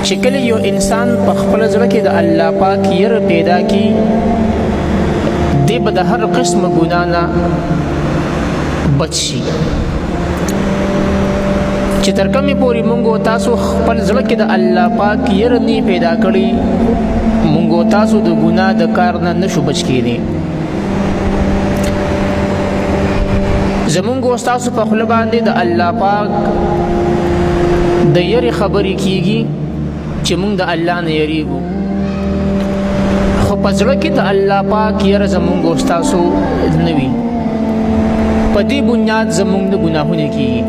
چې کله یو انسان په خپل زړه کې د الله پاک یره پیدا کی دی به د هر قسم ګناه نه بچ شي. چې تر کومې پورې مونږ تاسو خپل زړه کې د الله پاک یره نه پیدا کړی، مونږ تاسو د ګناه د کار نه نشو بچ کېدی. زمونږ تاسو په خپل باندې د الله پاک د یری خبرې کیږي چې مونږ د الله نه یریږو، خو په زړه کې د الله پاک یره زمونږ تاسو نه وي. په دې بنیاد زمونږ د ګناهونه کیږي.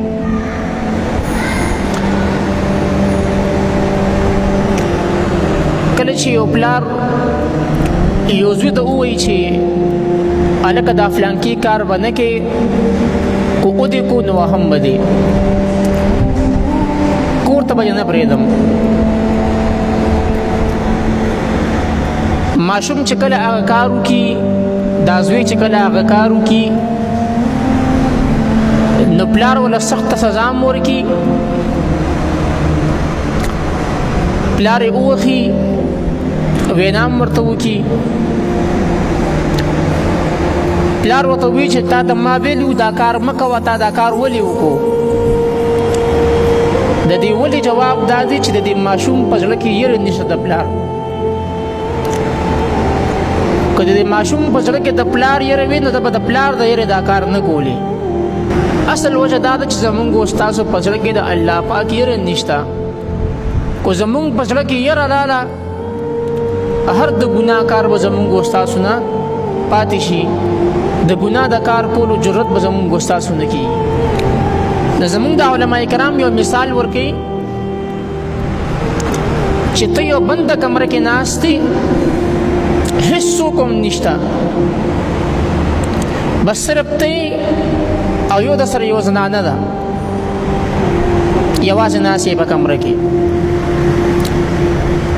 کله چې یو پلار یو زوی ته ووایي چې هلکه دا فلانکي کار به نه کوې، کو ودې کو نو هم به دی کور ته به یې نه پرېږدم. ماشوم چې کله هغه کار وکړي، دا زوی چې کله هغه کار وکړي، نو پلار وله سخته سزا هم ورکړي. پلار یې ووښي، وینا هم ورته وکړي. پلار ورته ووایي چې تا ته ما ویلي دا کار مه کوه، تا دا کار ولې وکړو؟ د دې ولې جواب دا دی چې د دې ماشوم په زړه کې یره نشته د پلار. که د دې ماشوم په زړه کې د پلار یره وي، نو د به د پلار د یرې دا کار نه کولی. اصل وجه دا ده چې زمونږ ستاسو په زړه کې د الله پاک یره نشته. کو زمونږ په زړه کې یره راله، هر د ګناه کار به زمونږ ستاسو نه پاتې شي، د ګناه د کار کولو جرأت به زمونږ ستاسو نه کېږي. نو زمونږ د علماء کرام یو مثال ورکوي چې ته یو بند کمره کې ناست دی، هیڅ څوک هم نشته، بس صرف ته او یو د سره یو زنانه ده، یوازې ناست یې په کمره کې.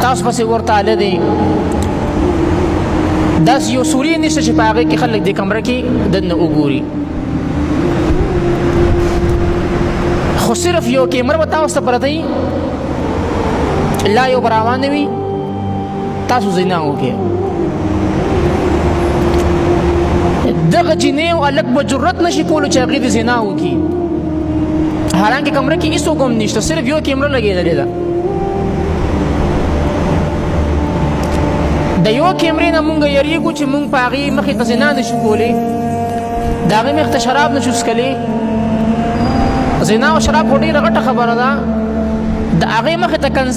تاسو پسې ورته اله دی، داسې یو سوري نشته چې په هغې کې خلک دې کمره کې دننه وګوري، خو صرف یو کیمره به تاسو ته پرته وي، لا یو به روانه وي، تاسو زنا وکړئ. دغه جینۍ او هلک به جرأت نشي کولی چې هغې دې زنا وکړي، حالانکې کمره کې هېڅوک هم نشته، صرف یو کیمره لګېدلې ده. د یو کیمرې نه مونږ یریږو چې مونږ په هغې مخې ته زنا نشو کولی، د هغې مخې ته شراب نشو څښلی. زنا او شراب خو ډېره غټه خبره ده، د هغې مخې ته کنځل